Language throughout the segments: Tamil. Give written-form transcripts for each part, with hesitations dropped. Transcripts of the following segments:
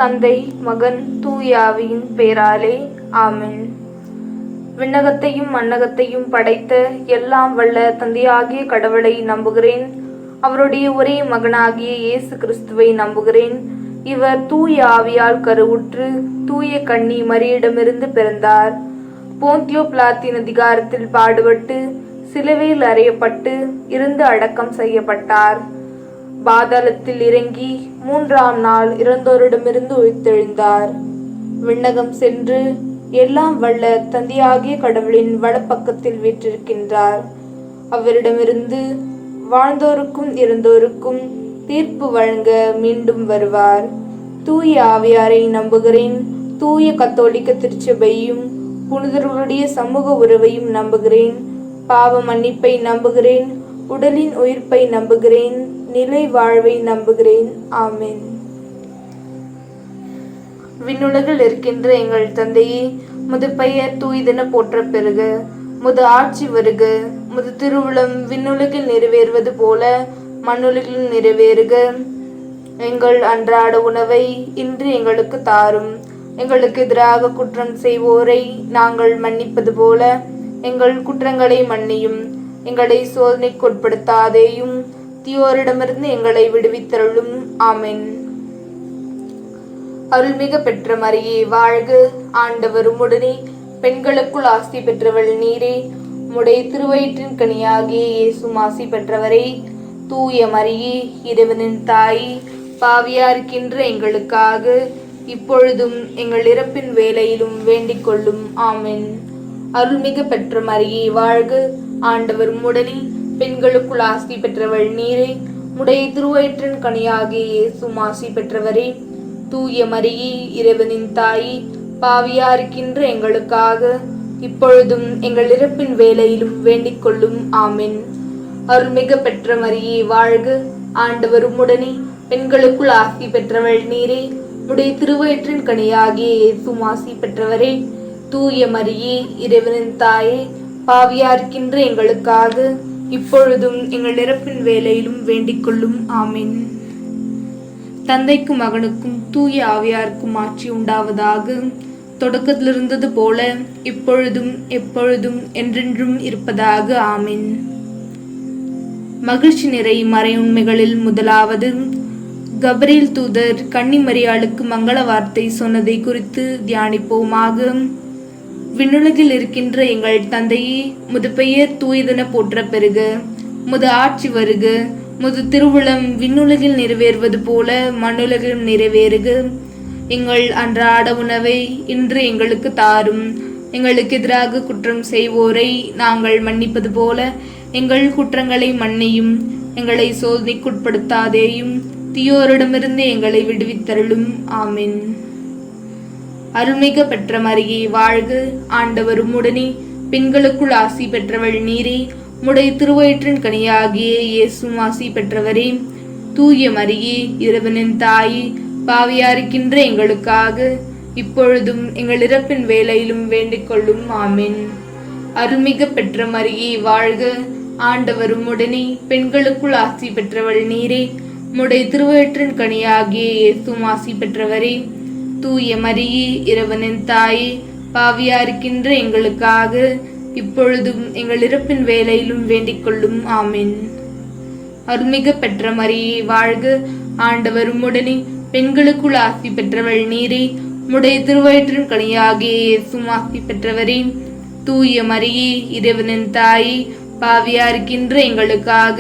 தந்தை, மகன், தூய ஆவியின் பெயராலே ஆமென். விண்ணகத்தையும் மண்ணகத்தையும் படைத்த எல்லாம் வல்ல தந்தையாகிய கடவுளை நம்புகிறேன். அவருடைய ஒரே மகனாகிய இயேசு கிறிஸ்துவை நம்புகிறேன். இவர் தூய ஆவியால் கருவுற்று தூய கன்னி மரியிடமிருந்து பிறந்தார். போந்தியோ பிலாத்தின் அதிகாரத்தில் பாடுபட்டு சிலுவையில் அறையப்பட்டு இருந்து அடக்கம் செய்யப்பட்டார். பாதாளத்தில் இறங்கி 3ஆம் நாள் இறந்தோரிடமிருந்து உயிர்த்தெழுந்தார். விண்ணகம் சென்று எல்லாம் வல்ல தந்தையாகிய கடவுளின் வலப்பக்கத்தில் வீற்றிருக்கின்றார். அவரிடமிருந்து வாழ்ந்தோருக்கும் இறந்தோருக்கும் தீர்ப்பு வழங்க மீண்டும் வருவார். தூய ஆவியாரை நம்புகிறேன். தூய கத்தோலிக்க திருச்சபையும் புனிதர்களுடைய சமூக உறவையும் நம்புகிறேன். பாவ மன்னிப்பை நம்புகிறேன். உடலின் உயிர்ப்பை நம்புகிறேன். நிலை வாழ்வை நம்புகிறேன். ஆமென். விண்ணுலகில் இருக்கின்ற எங்கள் தந்தையே, முது பெயர் தூய்தென போற்ற பெறுக. முது ஆட்சி வருக. முது திருவுளம் விண்ணுலகில் நிறைவேறுவது போல மண்ணுலகில் நிறைவேறுக. எங்கள் அன்றாட உணவை இன்று எங்களுக்கு தாரும். எங்களுக்கு எதிராக குற்றம் செய்வோரை நாங்கள் மன்னிப்பது போல எங்கள் குற்றங்களை மன்னியும். எங்களை சோதனைக்குட்படுத்தாதேயும், தீயோரிடமிருந்து எங்களை விடுவித்தருளும். ஆமென். அருள்மிக பெற்ற மரியே வாழ்க. ஆண்டவர் உம்முடனே, பெண்களுக்குள் ஆசி பெற்றவள் நீரே. உம்முடைய திருவயிற்றின் கனியாகிய இயேசுவும் ஆசி பெற்றவரே. தூய மரியே, இறைவனின் தாய், பாவியாருக்கின்ற எங்களுக்காக இப்பொழுதும் எங்கள் இறப்பின் வேளையிலும் வேண்டிக் கொள்ளும். ஆமென். அருள்மிக பெற்ற மரியே வாழ்க. ஆண்டவர் உம்முடனே, பெண்களுக்குள் ஆசி பெற்றவள் நீரே. உடைய திருவயிற்றின் கனியாகிய இயேசுவும் ஆசி பெற்றவரே. தூய மரியே, இறைவனின் தாய், பாவியாருக்கின்ற எங்களுக்காக இப்பொழுதும் எங்கள் இறப்பின் வேளையிலும் வேண்டிக் கொள்ளும். ஆமென். அருள்மிக பெற்ற மரியே வாழ்க. ஆண்டவர் உம்முடனே, பெண்களுக்குள் ஆசி பெற்றவள் நீரே. உடைய திருவயிற்றின் கனியாகிய இயேசுவும் ஆசி பெற்றவரே. தூய மரியே, இறைவனின் தாயே, பாவியாருக்கின்ற எங்களுக்காக இப்பொழுதும் எங்கள் இறப்பின் வேளையிலும் வேண்டிக் கொள்ளும். ஆமென். தந்தைக்கும் மகனுக்கும் தூய ஆவியாருக்கும் ஆட்சி உண்டாவதாக. தொடக்கத்தில் இருந்தது போல இப்பொழுதும் எப்பொழுதும் என்றென்றும் இருப்பதாக. ஆமென். மகிழ்ச்சி நிறை மறை உண்மைகளில் முதலாவது, கபிரியேல் தூதர் கன்னி மரியாளுக்கு மங்கள வார்த்தை சொன்னதை குறித்து தியானிப்போமாக. விண்ணுலகில் இருக்கின்ற எங்கள் தந்தையே, முது பெயர் தூயதென போற்ற பெறுக. முது ஆட்சி வருக. முது திருவுளம் விண்ணுலகில் நிறைவேறுவது போல மண்ணுலகில் நிறைவேறுக. எங்கள் அன்றாட உணவை இன்று எங்களுக்கு தாரும். எங்களுக்கு எதிராக குற்றம் செய்வோரை நாங்கள் மன்னிப்பது போல எங்கள் குற்றங்களை மன்னியும். எங்களை சோதனைக்குட்படுத்தாதேயும், தீயோரிடமிருந்து எங்களை விடுவித்தருளும். ஆமென். அருள்மிக பெற்ற மரியே வாழ்க. ஆண்டவர் உம்முடனே, பெண்களுக்குள் ஆசி பெற்றவள் நீரே. உம்முடைய திருவயிற்றின் கனியாகிய இயேசுவும் ஆசி பெற்றவரே. தூய மரியே, இறைவனின் தாயே, பாவியாருக்கின்ற எங்களுக்காக இப்பொழுதும் எங்கள் இறப்பின் வேளையிலும் வேண்டிக் கொள்ளும். ஆமென். அருள்மிக பெற்ற மரியே வாழ்க. ஆண்டவர் உம்முடனே, பெண்களுக்குள் ஆசி பெற்றவள் நீரே. உம்முடைய திருவயிற்றின் கனியாகிய இயேசுவும் ஆசி பெற்றவரே. தூய மரியே, இறைவனின் தாயே, பாவியாருக்கின்ற எங்களுக்காக இப்பொழுதும் எங்கள் இறப்பின் வேளையிலும் வேண்டிக் கொள்ளும். ஆமென். அருள்மிக பெற்ற மரியே வாழ்க. ஆண்டவர் உம்முடனே, பெண்களுக்குள் ஆசி பெற்றவள் நீரே. உம்முடைய திருவயிற்றின் கனியாகிய இயேசுவும் ஆசி பெற்றவரே. தூய மரியே, இறைவனின் தாயே, பாவியாருக்கின்ற எங்களுக்காக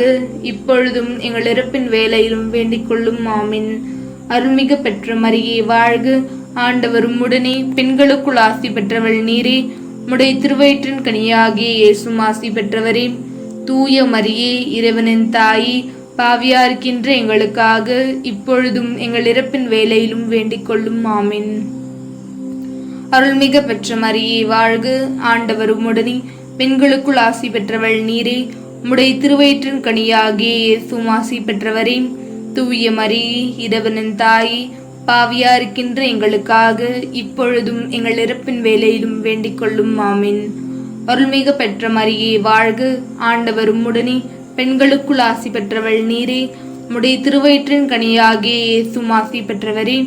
இப்பொழுதும் எங்கள் இறப்பின் வேளையிலும் வேண்டிக் கொள்ளும். ஆமென். அருள்மிக பெற்ற மரியே வாழ்க. ஆண்டவர் உம்முடனே, பெண்களுக்குள் ஆசி பெற்றவள் நீரே. உம்முடைய திருவயிற்றின் கனியாகிய இயேசுவும் ஆசி பெற்றவரே. தூய மரியே, இறைவனின் தாயே, பாவியாருக்கின்ற எங்களுக்காக இப்பொழுதும் எங்கள் இறப்பின் வேளையிலும் வேண்டிக் கொள்ளும். ஆமென். அருள்மிக பெற்ற மரியே வாழ்க. ஆண்டவர் உம்முடனே, பெண்களுக்குள் ஆசி பெற்றவள் நீரே. உம்முடைய திருவயிற்றின் கனியாகிய இயேசுவும் ஆசி பெற்றவரே. தூய மரியே, இறைவனின் தாயே, பாவியாருக்கின்ற எங்களுக்காக இப்பொழுதும் எங்கள் இறப்பின் வேளையிலும் வேண்டிக் கொள்ளும். ஆமென். அருள்மிக பெற்ற மரியே வாழ்க. ஆண்டவர் உம்முடனே, பெண்களுக்குள் ஆசி பெற்றவள் நீரே. உம்முடைய திருவயிற்றின் கனியாகிய இயேசுவும் ஆசி பெற்றவரே.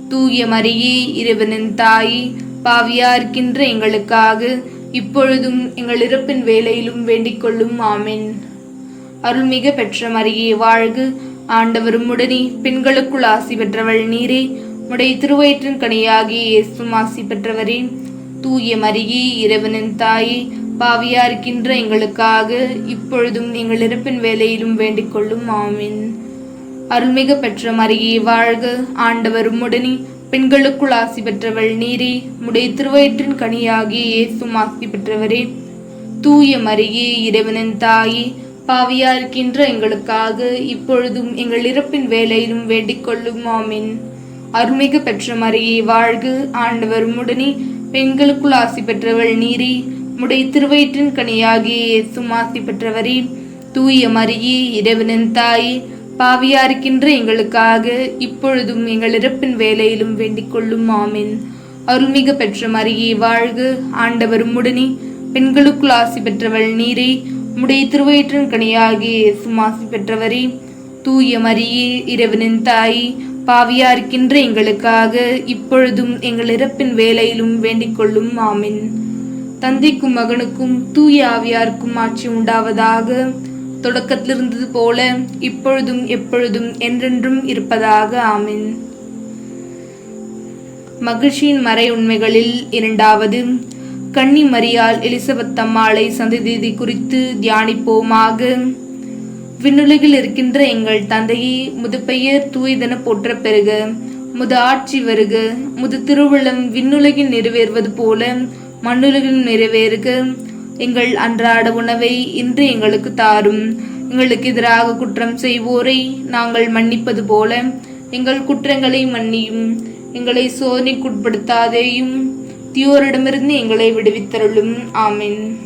தூய மரியே இறைவனின் தாயே, பாவியா இருக்கின்ற எங்களுக்காக இப்பொழுதும் எங்கள் இறப்பின் வேளையிலும் வேண்டிக் கொள்ளும். ஆமென். அருள்மிக பெற்ற மரியே வாழ்க, ஆண்டவர் உம்முடனே, பெண்களுக்குள் ஆசி பெற்றவள் நீரே. உம்முடைய திருவயிற்றின் கனியாகிய இயேசுவும் ஆசி பெற்றவரே. தூய மரியே இறைவனின் தாயே, பாவியா இருக்கின்ற எங்களுக்காக இப்பொழுதும் எங்கள் இறப்பின் வேளையிலும் வேண்டிக் கொள்ளும். ஆமென். அருள்மிக பெற்ற மரியே வாழ்க, ஆண்டவர் உம்முடனே, பெண்களுக்குள் ஆசி பெற்றவள் நீரே. உம்முடைய திருவயிற்றின் கனியாகிய இயேசுவும் ஆசி பெற்றவரே. தூய மரியே இறைவனின் தாயே, பாவியா இருக்கின்ற எங்களுக்காக இப்பொழுதும் எங்கள் இறப்பின் வேளையிலும் வேண்டிக் கொள்ளும். ஆமென். அருள்மிகு பெற்ற மரியே வாழ்க, ஆண்டவர் உம்முடனே, பெண்களுக்குள் ஆசி பெற்றவள் நீரே. உம்முடைய திருவயிற்றின் கனியாகிய இயேசுவும் ஆசி பெற்றவரே. தூய மரியே இறைவனின் தாயே, பாவியா இருக்கின்ற எங்களுக்காக இப்பொழுதும் எங்கள் இறப்பின் வேளையிலும் வேண்டிக் கொள்ளும். ஆமென். அருள்மிகு பெற்ற மரியே வாழ்க, ஆண்டவர் உம்முடனே, பெண்களுக்குள் ஆசி பெற்றவள் நீரே. உம்முடைய திருவயிற்றின் கனியாகிய இயேசுவும் ஆசி பெற்றவரே. தூய மரியே இறைவனின் தாயே, பாவியா இருக்கின்ற எங்களுக்காக இப்பொழுதும் எங்கள் இறப்பின் வேளையிலும் வேண்டிக் கொள்ளும். ஆமென். தந்தைக்கும் மகனுக்கும் தூய ஆவியாருக்கும் ஆட்சி உண்டாவதாக. தொடக்கத்தில் இருந்தது போல இப்பொழுதும் எப்பொழுதும் என்றென்றும் இருப்பதாக. ஆமென். மகிழ்ச்சியின் மறை உண்மைகளில் இரண்டாவது, கன்னி மரியாள் எலிசபெத் அம்மாளை சந்ததி குறித்து தியானிப்போமாக. விண்ணுலகில் இருக்கின்ற எங்கள் தந்தையே, முது பெயர் தூய்தென போற்ற பெறுக. முது ஆட்சி வருக. முது திருவுளம் விண்ணுலகில் நிறைவேறுவது போல மண்ணுலகில் நிறைவேறுக. எங்கள் அன்றாட உணவை இன்று எங்களுக்கு தாரும். எங்களுக்கு எதிராக குற்றம் செய்வோரை நாங்கள் மன்னிப்பது போல எங்கள் குற்றங்களை மன்னியும். எங்களை சோதனைக்குட்படுத்தாதேயும், தீயோரிடமிருந்து எங்களை விடுவித்தருளும். ஆமென்.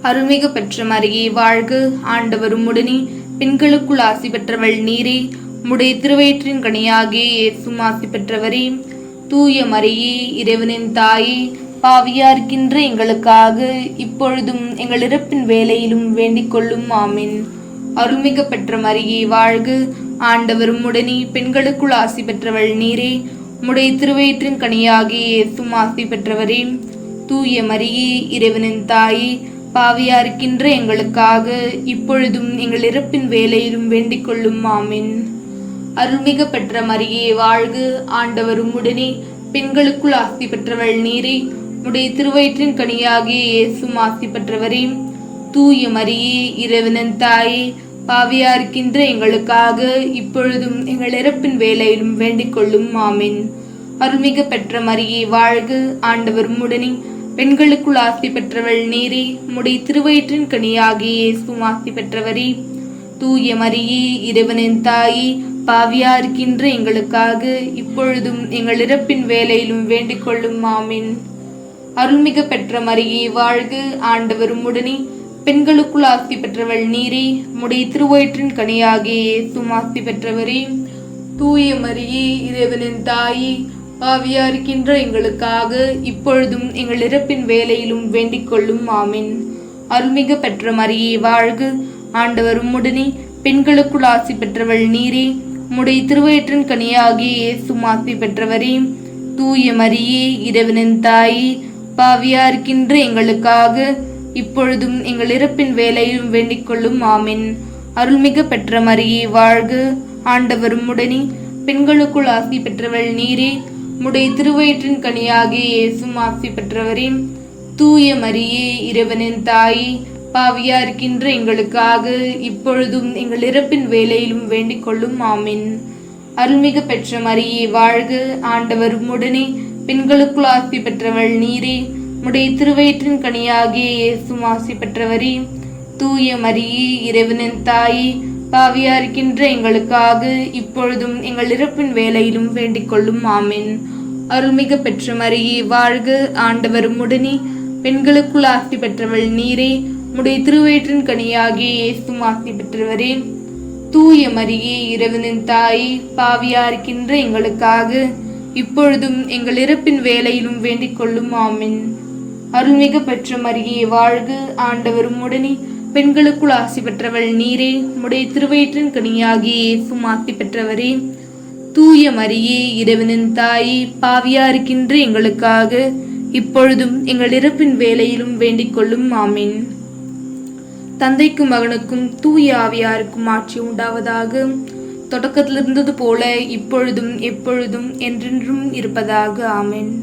அருள்மிகு பெற்ற மரியே வாழ்க, ஆண்டவர் உம்முடனே, பெண்களுக்குள் ஆசி பெற்றவள் நீரே. உம்முடைய திருவயிற்றின் கனியாகிய இயேசுவும் ஆசி பெற்றவரே. தூய மரியே இறைவனின் தாயே, பாவியா இருக்கின்ற எங்களுக்காக இப்பொழுதும் எங்கள் இறப்பின் வேளையிலும் வேண்டிக் கொள்ளும். ஆமென். அருள்மிகு பெற்ற மரியே வாழ்க, ஆண்டவர் உம்முடனே, பெண்களுக்குள் ஆசி பெற்றவள் நீரே. உம்முடைய திருவயிற்றின் கனியாகிய இயேசுவும் ஆசி பெற்றவரே. தூய மரியே இறைவனின் தாயே, பாவியா இருக்கின்ற எங்களுக்காக இப்பொழுதும் எங்கள் இறப்பின் வேளையிலும் வேண்டிக் கொள்ளும். ஆமென். அருள்மிகு பெற்ற மரியே வாழ்க, ஆண்டவர் உம்முடனே, பெண்களுக்குள் ஆசி பெற்றவள் நீரே. உம்முடைய திருவயிற்றின் கனியாகிய இயேசுவும் ஆசி பெற்றவரே. தூய மரியே இறைவனின் தாயே, பாவியா இருக்கின்ற எங்களுக்காக இப்பொழுதும் எங்கள் இறப்பின் வேளையிலும் வேண்டிக் கொள்ளும். ஆமென். அருள்மிகு பெற்ற மரியே வாழ்க, ஆண்டவர் உம்முடனே, பெண்களுக்குள் ஆசி பெற்றவள் நீரே. உம்முடைய திருவயிற்றின் கனியாகிய இயேசுவும் ஆசி பெற்றவரே. தூய மரியே இறைவனின் தாயே, பாவியா இருக்கின்ற எங்களுக்காக இப்பொழுதும் எங்கள் இறப்பின் வேளையிலும் வேண்டிக் கொள்ளும். ஆமென். அருள்மிகு பெற்ற மரியே வாழ்க, ஆண்டவர் உம்முடனே, பெண்களுக்குள் ஆசி பெற்றவள் நீரே. உம்முடைய திருவயிற்றின் கனியாகிய இயேசுவும் ஆசி பெற்றவரே. தூய மரியே இறைவனின் தாயே, பாவியா இருக்கின்ற எங்களுக்காக இப்பொழுதும் எங்கள் இறப்பின் வேளையிலும் வேண்டிக் கொள்ளும். ஆமென். அருள்மிகு பெற்ற மரியே வாழ்க, ஆண்டவர் உம்முடனே, பெண்களுக்குள் ஆசி பெற்றவள் நீரே. உம்முடைய திருவயிற்றின் கனியாகிய இயேசுவும் ஆசி பெற்றவரே. தூய மரியே இறைவனின் தாயே, பாவியா இருக்கின்ற எங்களுக்காக இப்பொழுதும் எங்கள் இறப்பின் வேளையிலும் வேண்டிக் கொள்ளும். ஆமென். அருள்மிகு பெற்ற மரியே வாழ்க, ஆண்டவர் உம்முடனே, பெண்களுக்குள் ஆசி பெற்றவள் நீரே. உம்முடைய திருவயிற்றின் கனியாகிய இயேசுவும் ஆசி பெற்றவரே. தூய மரியே இறைவனின் தாயே, பாவியா இருக்கின்ற எங்களுக்காக இப்பொழுதும் எங்கள் இறப்பின் வேளையிலும் வேண்டிக் கொள்ளும். ஆமென். அருள்மிகு பெற்ற மரியே வாழ்க, ஆண்டவர் உம்முடனே, பெண்களுக்குள் ஆசி பெற்றவள் நீரே. உம்முடைய திருவயிற்றின் கனியாகிய இயேசுவும் ஆசி பெற்றவரே. தூய மரியே இறைவனின் தாயே, பாவியா இருக்கின்ற எங்களுக்காக இப்பொழுதும் எங்கள் இறப்பின் வேளையிலும் வேண்டிக் கொள்ளும். ஆமென். அருள்மிகு பெற்ற மரியே வாழ்க, ஆண்டவர் உம்முடனே, பெண்களுக்குள் ஆசி பெற்றவள் நீரே. உம்முடைய திருவயிற்றின் கனியாகிய இயேசுவும் ஆசி பெற்றவரே. தூய மரியே இறைவனின் தாயே, பாவியா இருக்கின்ற எங்களுக்காக இப்பொழுதும் எங்கள் இறப்பின் வேளையிலும் வேண்டிக் கொள்ளும். ஆமென். அருள்மிகு பெற்ற மரியே வாழ்க, ஆண்டவர் உம்முடனே, பெண்களுக்குள் ஆசி பெற்றவள் நீரே. உம்முடைய திருவயிற்றின் கனியாகிய இயேசுவும் ஆசி பெற்றவரே. தூய மரியே இறைவனின் தாயே, பாவியா இருக்கின்ற எங்களுக்காக இப்பொழுதும் எங்கள் இறப்பின் வேளையிலும் வேண்டிக் கொள்ளும். ஆமீன். தந்தைக்கும் மகனுக்கும் தூய ஆவியாருக்கும் ஆட்சி உண்டாவதாக. தொடக்கத்தில் இருந்தது போல இப்பொழுதும் எப்பொழுதும் என்றென்றும் இருப்பதாக. ஆமீன்.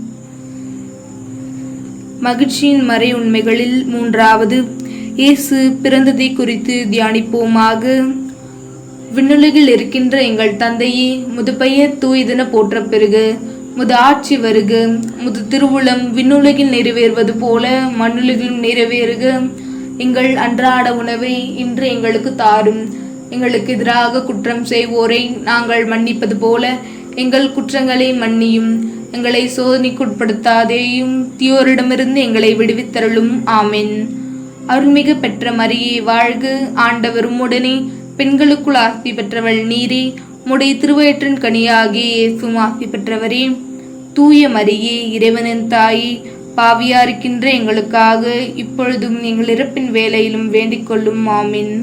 மகிழ்ச்சியின் மறை உண்மைகளில் மூன்றாவது, இயேசு பிறந்ததை குறித்து தியானிப்போமாக. விண்ணுலகில் இருக்கின்ற எங்கள் தந்தையே, முது பெயர் தூயதென போற்ற பெறுக. முது ஆட்சி வருக. முது திருவுளம் விண்ணுலகில் நிறைவேறுவது போல மண்ணுலகிலும் நிறைவேறுக. எங்கள் அன்றாட உணவை இன்று எங்களுக்கு தாரும். எங்களுக்கு எதிராக குற்றம் செய்வோரை நாங்கள் மன்னிப்பது போல எங்கள் குற்றங்களை மன்னியும். எங்களை சோதனைக்குட்படுத்தாதேயும், தீயோரிடமிருந்து எங்களை விடுவித்தருளும். ஆமென். அருள்மிகு பெற்ற மரியே வாழ்க. ஆண்டவர் உம்முடனே, பெண்களுக்குள் ஆசி பெற்றவள் நீரே. உம்முடைய திருவயிற்றின் கனியாகிய இயேசுவும் ஆசி பெற்றவரே. தூய மரியே இறைவனின் தாயே, பாவியா இருக்கின்ற எங்களுக்காக இப்பொழுதும் எங்கள் இறப்பின் வேளையிலும் வேண்டிக் கொள்ளும். ஆமீன்.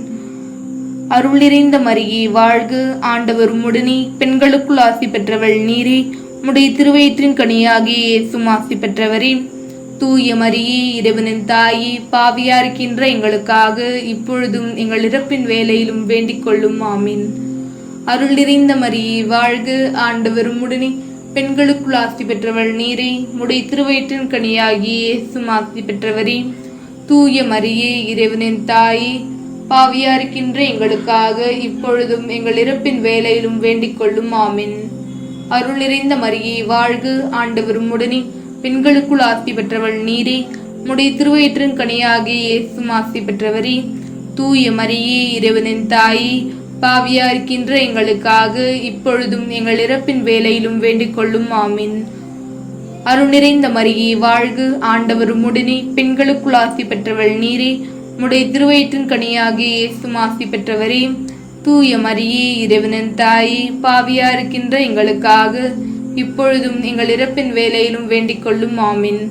அருள் நிறைந்த மரியே வாழ்க. ஆண்டவர் உம்முடனே, பெண்களுக்குள் ஆசி பெற்றவள் நீரே. உம்முடைய திருவயிற்றின் கனியாகிய இயேசுவும் ஆசி பெற்றவரே. தூய மரியே இறைவனின் தாயே, பாவியா இருக்கின்ற எங்களுக்காக இப்பொழுதும் எங்கள் இறப்பின் வேளையிலும் வேண்டிக் கொள்ளும். ஆமீன். அருள் நிறைந்த மரியே வாழ்க. ஆண்டவர் உம்முடனே, பெண்களுக்குள் ஆசி பெற்றவள் நீரே. உம்முடைய திருவயிற்றின் கனியாகிய இயேசுவும் ஆசி பெற்றவரே. தூய மரியே இறைவனின் தாயே, பாவியா இருக்கின்ற எங்களுக்காக இப்பொழுதும் எங்கள் இறப்பின் வேளையிலும் வேண்டிக் கொள்ளும். ஆமீன். அருள் நிறைந்த மரியே வாழ்க. ஆண்டவர் உம்முடனே, பெண்களுக்குள் ஆசி பெற்றவள் நீரே. உம்முடைய திருவயிற்றின் கனியாகிய இயேசுவும் ஆசி பெற்றவரே. தூய மரியே இறைவனின் தாயே, பாவியா இருக்கின்ற எங்களுக்காக இப்பொழுதும் எங்கள் இறப்பின் வேளையிலும் வேண்டிக் கொள்ளும். ஆமீன். அருள் நிறைந்த மரியே வாழ்க. ஆண்டவர் உம்முடனே, பெண்களுக்குள் ஆசி பெற்றவள் நீரே. உம்முடைய திருவயிற்றின் கனியாகிய இயேசுவும் ஆசி பெற்றவரே. தூய மரியே இறைவனின் தாயே, பாவியா இருக்கின்ற எங்களுக்காக இப்பொழுதும் எங்கள் இறப்பின் வேளையிலும் வேண்டிக் கொள்ளும். ஆமீன்.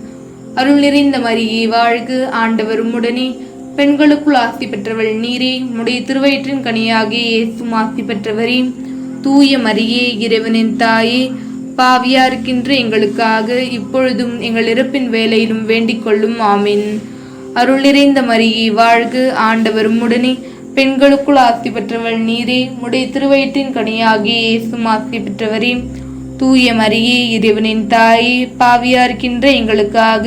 அருள் நிறைந்த மரியே வாழ்க. ஆண்டவர் உம்முடனே, பெண்களுக்குள் ஆசி பெற்றவள் நீரே. உம்முடைய திருவயிற்றின் கனியாகிய இயேசுவும் ஆசி பெற்றவரே. தூய மரியே இறைவனின் தாயே, பாவியா இருக்கின்ற எங்களுக்காக இப்பொழுதும் எங்கள் இறப்பின் வேளையிலும் வேண்டிக் கொள்ளும். ஆமீன். அருள் நிறைந்த மரியே வாழ்க. ஆண்டவர் உம்முடனே, பெண்களுக்குள் ஆசி பெற்றவள் நீரே. உம்முடைய திருவயிற்றின் கனியாகிய இயேசுவும் ஆசி பெற்றவரே. தூய மரியே இறைவனின் தாயே, பாவியா இருக்கின்ற எங்களுக்காக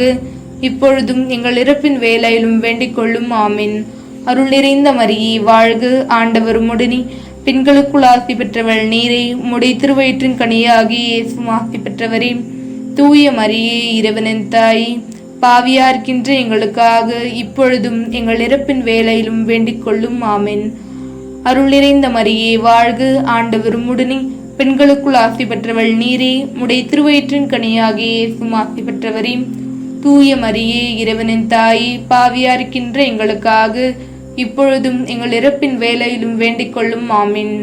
இப்பொழுதும் எங்கள் இறப்பின் வேளையிலும் வேண்டிக் கொள்ளும். ஆமீன். அருள் நிறைந்த மரியே வாழ்க. ஆண்டவர் உம்முடனே, பெண்களுக்குள் ஆசி பெற்றவள் நீரே. உம்முடைய திருவயிற்றின் கனியாகிய இயேசுவும் ஆசி பெற்றவரே. தூய மரியே இறைவனின் தாயே, பாவியா இருக்கின்ற எங்களுக்காக இப்பொழுதும் எங்கள் இறப்பின் வேளையிலும் வேண்டிக் கொள்ளும். ஆமீன். அருள் நிறைந்த மரியே வாழ்க. ஆண்டவர் உம்முடனே, பெண்களுக்குள் ஆசி பெற்றவள் நீரே. உம்முடைய திருவயிற்றின் கனியாகிய இயேசுவும் ஆசி பெற்றவரே. தூய மரியே இறைவனின் தாயே, பாவியா இருக்கின்ற எங்களுக்காக இப்பொழுதும் எங்கள் இறப்பின் வேளையிலும் வேண்டிக் கொள்ளும். ஆமீன்.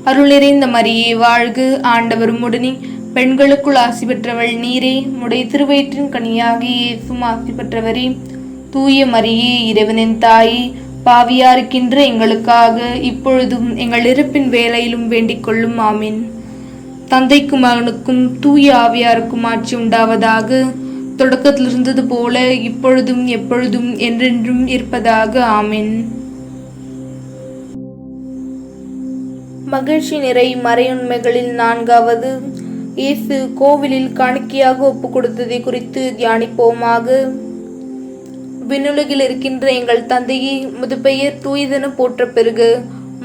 அருள் நிறைந்த மரியே வாழ்க. ஆண்டவர் உம்முடனே, பெண்களுக்குள் ஆசி பெற்றவள் நீரே. உம்முடைய திருவயிற்றின் கனியாகிய இயேசுவும் ஆசி பெற்றவரே. தூய மரியே இறைவனின் தாயே, பாவியா இருக்கின்ற எங்களுக்காக இப்பொழுதும் எங்கள் இறப்பின் வேளையிலும் வேண்டிக் கொள்ளும். ஆமீன். தந்தைக்கும் மகனுக்கும் தூய ஆவியாருக்கும் ஆட்சி உண்டாவதாக. தொடக்கத்தில் இருந்தது போல இப்பொழுதும் எப்பொழுதும் என்றென்றும் இருப்பதாக. ஆமீன். மகிழ்ச்சி நிறை மறையுண்மைகளில் நான்காவது, இயேசு கோவிலில் காணிக்கையாக ஒப்பு கொடுத்ததை குறித்து தியானிப்போமாக. விண்ணுலகில் இருக்கின்ற எங்கள் தந்தையே, முது பெயர் தூயதென போற்ற பெறுக.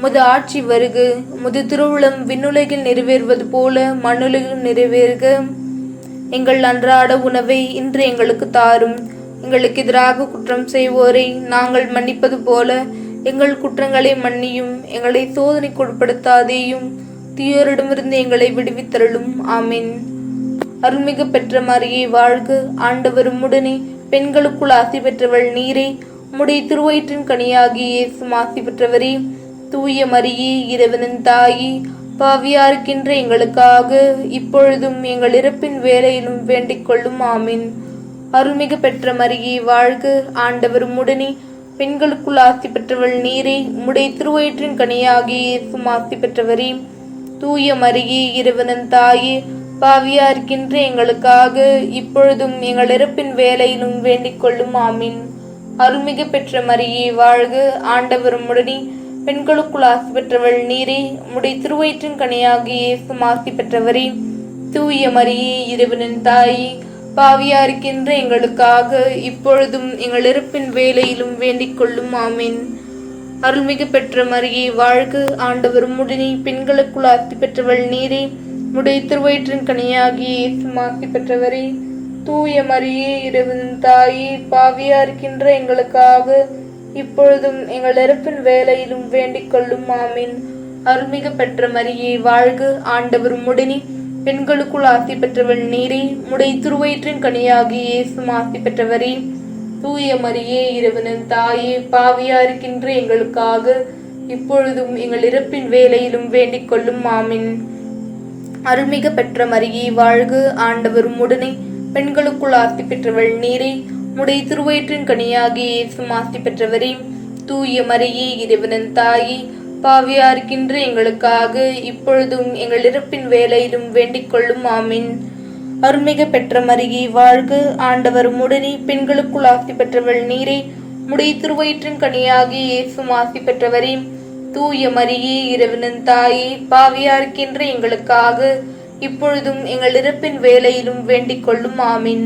முது ஆட்சி வருக. முது திருவுளம் விண்ணுலகில் நிறைவேறுவது போல மண்ணுலகில் நிறைவேறுக. எங்கள் அன்றாட உணவை இன்று எங்களுக்கு தாரும். எங்களுக்கு எதிராக குற்றம் செய்வோரை நாங்கள் மன்னிப்பது போல எங்கள் குற்றங்களை மன்னியும். எங்களை சோதனைக்குட்படுத்தாதேயும், தீயோரிடமிருந்து எங்களை விடுவித்தருளும். ஆமீன். அருள்மிகு பெற்ற மரியே வாழ்க. ஆண்டவர் உம்முடனே, பெண்களுக்குள் ஆசி பெற்றவள் நீரே. உம்முடைய திருவயிற்றின் கனியாகிய இயேசுவும் ஆசி பெற்றவரே. தூய மரியே இறைவனின் தாயே, பாவியா இருக்கின்ற எங்களுக்காக இப்பொழுதும் எங்கள் இறப்பின் வேளையிலும் வேண்டிக் கொள்ளும். ஆமீன். அருள்மிகு பெற்ற மரியே வாழ்க. ஆண்டவர் உம்முடனே, பெண்களுக்குள் ஆசி பெற்றவள் நீரே. உம்முடைய திருவயிற்றின் கனியாகிய இயேசுவும் ஆசி பெற்றவரே. தூய மரியே இறைவனின் தாயே, பாவியா இருக்கின்ற எங்களுக்காக இப்பொழுதும் எங்கள் இறப்பின் வேலையிலும் வேண்டிக் கொள்ளும் ஆமீன். அருள்மிகு பெற்ற மரியே வாழ்க, ஆண்டவர் உம்முடனே, பெண்களுக்குள் ஆசி பெற்றவள் நீரே, உம்முடைய திருவயிற்றின் கனியாகிய இயேசுவும் ஆசி பெற்றவரே. தூய மரியே இறைவனின் தாயே, பாவியா இருக்கின்ற எங்களுக்காக இப்பொழுதும் எங்கள் இறப்பின் வேலையிலும் வேண்டிக் கொள்ளும் ஆமீன். அருள்மிகு பெற்ற மரியே வாழ்க, ஆண்டவர் உம்முடனே, பெண்களுக்குள் ஆசி பெற்றவள் நீரே, உம்முடைய திருவயிற்றின் கனியாகிய இயேசுவும் ஆசி பெற்றவரே. தூய மரியே இறைவனின் தாயே, பாவியா இருக்கின்ற எங்களுக்காக இப்பொழுதும் எங்கள் இறப்பின் வேலையிலும் வேண்டிக் கொள்ளும் ஆமீன். அருள்மிகு பெற்ற மரியே வாழ்க, ஆண்டவர் உம்முடனே, பெண்களுக்குள் ஆசி பெற்றவள் நீரே, உம்முடைய திருவயிற்றின் கனியாகிய இயேசுவும் ஆசி பெற்றவரே. தூய மரியே இறைவனின் தாயே, பாவியா இருக்கின்ற எங்களுக்காக இப்பொழுதும் எங்கள் இறப்பின் வேலையிலும் வேண்டிக் கொள்ளும் ஆமீன். அருள்மிகு பெற்ற மரியே வாழ்க, ஆண்டவர் உம்முடனே, பெண்களுக்குள் ஆசி பெற்றவள் நீரே, உம்முடைய திருவயிற்றின் கனியாகிய இயேசுவும் ஆசி பெற்றவரே. தூய மரியே இறைவனின் தாயே, பாவியா இருக்கின்ற எங்களுக்காக இப்பொழுதும் எங்கள் இறப்பின் வேலையிலும் வேண்டிக் கொள்ளும் ஆமீன். அருள்மிகு பெற்ற மரியே வாழ்க, ஆண்டவர் உம்முடனே, பெண்களுக்குள் ஆசி பெற்றவள் நீரே, உம்முடைய திருவயிற்றின் கனியாகிய இயேசுவும் ஆசி பெற்றவரே. தூய மரியே இறைவனின் தாயே, பாவியா இருக்கின்ற எங்களுக்காக இப்பொழுதும் எங்கள் இறப்பின் வேலையிலும் வேண்டிக் கொள்ளும் ஆமீன்.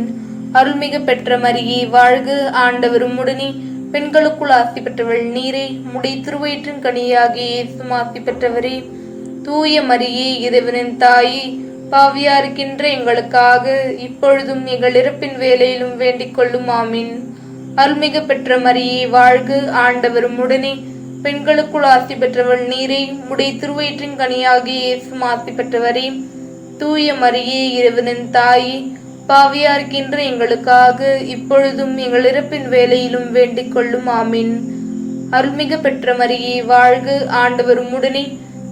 அருள்மிகு பெற்ற மரியே வாழ்க, ஆண்டவர் உம்முடனே, பெண்களுக்குள் ஆசி பெற்றவள் நீரே, உம்முடைய திருவயிற்றின் கனியாகிய இயேசுவும் ஆசி பெற்றவரே. தூய மரியே இறைவனின் தாயே, பாவியா இருக்கின்ற எங்களுக்காக இப்பொழுதும் எங்கள் இறப்பின் வேலையிலும் வேண்டிக் கொள்ளும் ஆமீன். அருள்மிகு பெற்ற மரியே வாழ்க, ஆண்டவர் உம்முடனே, பெண்களுக்குள் ஆசி பெற்றவள் நீரே, உம்முடைய திருவயிற்றின் கனியாகிய இயேசுவும் ஆசி பெற்றவரே. தூய மரியே இறைவனின் தாயே, பாவியா இருக்கின்ற எங்களுக்காக இப்பொழுதும் எங்கள் இறப்பின் வேலையிலும் வேண்டிக் கொள்ளும் ஆமீன். அருள்மிகு பெற்ற மரியே வாழ்க, ஆண்டவர் உம்முடனே,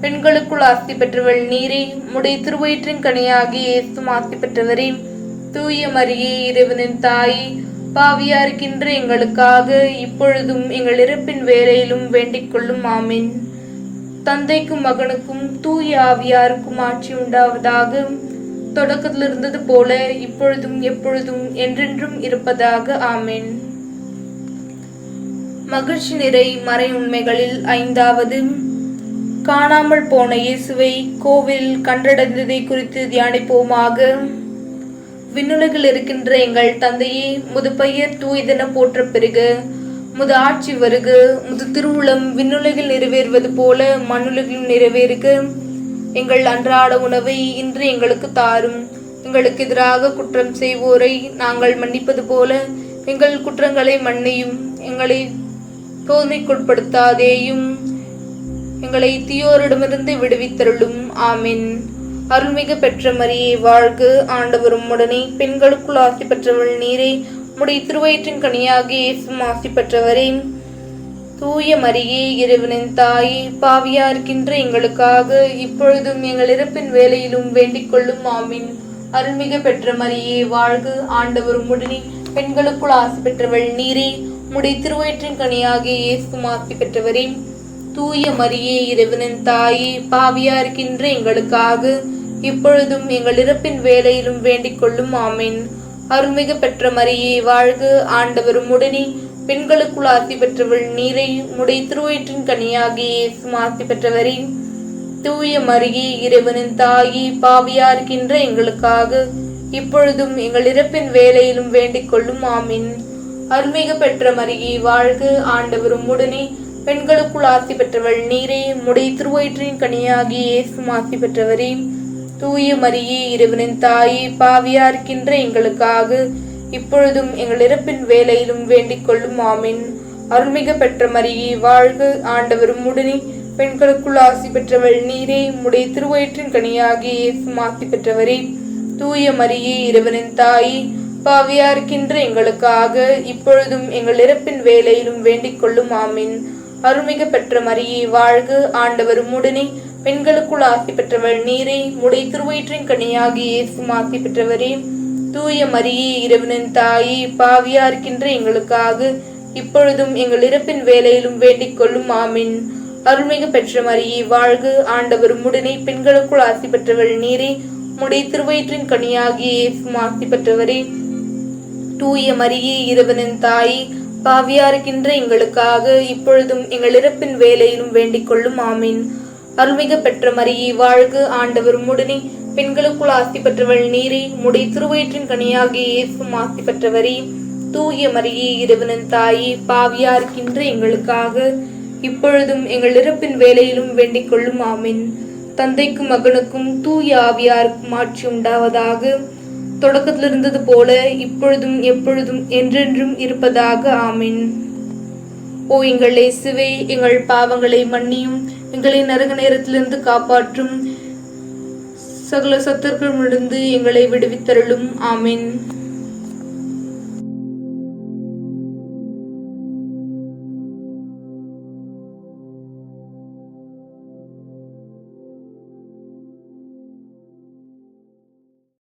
பெண்களுக்குள் ஆசி பெற்றவள் நீரே, உம்முடைய திருவயிற்றின் கனியாகிய இயேசுவும் ஆசி பெற்றவரே. தூய மரியே இறைவனின் தாயே, பாவியா இருக்கின்ற எங்களுக்காக இப்பொழுதும் எங்கள் இறப்பின் வேலையிலும் வேண்டிக் கொள்ளும் ஆமீன். தந்தைக்கும் மகனுக்கும் தூய ஆவியாருக்கும் ஆட்சி உண்டாவதாக. தொடக்கத்தில் இருந்தது போல இப்பொழுதும் எப்பொழுதும் என்றென்றும் இருப்பதாக. ஆமீன். மகிழ்ச்சி நிறை மறை உண்மைகளில் ஐந்தாவது, காணாமல் போன இயேசுவை கோவிலில் கண்டடைந்ததை குறித்து தியானிப்போமாக. விண்ணுலகில் இருக்கின்ற எங்கள் தந்தையே, முது பெயர் தூயதென போற்ற பெறுக. முது ஆட்சி வருக. முது திருவுளம் விண்ணுலகில் நிறைவேறுவது போல மண்ணுலகிலும் நிறைவேறுக. எங்கள் அன்றாட உணவை இன்று எங்களுக்கு தாரும். எங்களுக்கு எதிராக குற்றம் செய்வோரை நாங்கள் மன்னிப்பது போல எங்கள் குற்றங்களை மன்னியும். எங்களை சோதனைக்குட்படுத்தாதேயும், எங்களை தீயோரிடமிருந்து விடுவித்தருளும். ஆமீன். அருள்மிகு பெற்ற மரியே வாழ்க, ஆண்டவர் உம்முடனே, பெண்களுக்குள் ஆசி பெற்றவள் நீரே, உம்முடைய திருவயிற்றின் கனியாகிய இயேசுவும் ஆசி பெற்றவரே. தூய மரியே இறைவனின் தாயே, பாவியா இருக்கின்ற எங்களுக்காக இப்பொழுதும் எங்கள் இறப்பின் வேலையிலும் வேண்டிக் கொள்ளும். ஆமீன். அருள்மிகு பெற்ற மரியே வாழ்க, ஆண்டவர் உம்முடனே, பெண்களுக்குள் ஆசி பெற்றவள் நீரே, உம்முடைய திருவயிற்றின் கனியாகிய இயேசுவும் ஆசி பெற்றவரே. தூய மரியே இறைவனின் தாயே, பாவியா இருக்கின்ற எங்களுக்காக இப்பொழுதும் எங்கள் இறப்பின் வேலையிலும் வேண்டிக் கொள்ளும். ஆமீன். அருள்மிகு பெற்ற மரியே வாழ்க, ஆண்டவர் உம்முடனே, பெண்களுக்குள் ஆசி பெற்றவள் நீரே, உம்முடைய திருவயிற்றின் கனியாகிய இயேசுவும் ஆசி பெற்றவரே. தூய மரியே இறைவனின் தாயே, பாவியா இருக்கின்ற எங்களுக்காக இப்பொழுதும் எங்கள் இறப்பின் வேலையிலும் வேண்டிக் கொள்ளும். ஆமீன். அருள்மிகு பெற்ற மரியே வாழ்க, ஆண்டவர் உம்முடனே, பெண்களுக்குள் ஆசி பெற்றவள் நீரே, உம்முடைய திருவயிற்றின் கனியாகிய இயேசுவும் ஆசி பெற்றவரே. தூய மரியே இறைவனின் தாயே, பாவியா இருக்கின்ற எங்களுக்காக இப்பொழுதும் எங்கள் இறப்பின் வேலையிலும் வேண்டிக் கொள்ளும். ஆமீன். அருள்மிகு பெற்ற மரியே வாழ்க, ஆண்டவர் உம்முடனே, பெண்களுக்குள் ஆசி பெற்றவள் நீரே, உம்முடைய திருவயிற்றின் கனியாகிய இயேசுவும் ஆசி பெற்றவரே. தூய மரியே இறைவனின் தாயே, பாவியா இருக்கின்ற எங்களுக்காக இப்பொழுதும் எங்கள் இறப்பின் வேலையிலும் வேண்டிக் கொள்ளும். ஆமீன். அருள்மிகு பெற்ற மரியே வாழ்க, ஆண்டவர் உம்முடனே, பெண்களுக்குள் ஆசி பெற்றவள் நீரே, உம்முடைய திருவயிற்றின் கனியாகிய இயேசுவும் ஆசி பெற்றவரே. தூய மரியே இறைவனின் தாயே, பாவியா இருக்கின்ற எங்களுக்காக இப்பொழுதும் எங்கள் இறப்பின் வேலையிலும் வேண்டிக் கொள்ளும். ஆமீன். அருள்மிகு பெற்ற மரியே வாழ்க, ஆண்டவர் உம்முடனே, பெண்களுக்குள் ஆசி பெற்றவள் நீரே. உம்முடைய திருவயிற்றின் கனியாகிய இயேசுவும் ஆசி பெற்றவரே. தூய மரியே, இறைவனின் தாயே, பாவியாருக்கின்ற எங்களுக்காக இப்பொழுதும் எங்கள் இறப்பின் வேலையிலும் வேண்டிக் கொள்ளும். ஆமீன். அருள்மிகு பெற்ற மரியே வாழ்க, ஆண்டவர் உம்முடனே, பெண்களுக்குள் ஆசி பெற்றவள் நீரே. உம்முடைய திருவயிற்றின் கனியாகிய இயேசுவும் ஆசி பெற்றவரே. தூய மரியே, இறைவனின் தாயே, பாவியாருக்கின்ற எங்களுக்காக இப்பொழுதும் எங்கள் இறப்பின் வேலையிலும் வேண்டிக் கொள்ளும். ஆமீன். தந்தைக்கும் மகனுக்கும் தூய ஆவியாருக்கும் ஆட்சி உண்டாவதாக. தொடக்கத்தில் இருந்தது போல இப்பொழுதும் எப்பொழுதும் என்றென்றும் இருப்பதாக. ஆமீன். ஓ எங்கள் இயேசுவே, எங்கள் பாவங்களை மன்னியும், எங்களை நரக நேரத்திலிருந்து காப்பாற்றும், சகல சத்துருக்களிடமிருந்து எங்களை விடுவித்தருளும். ஆமீன்.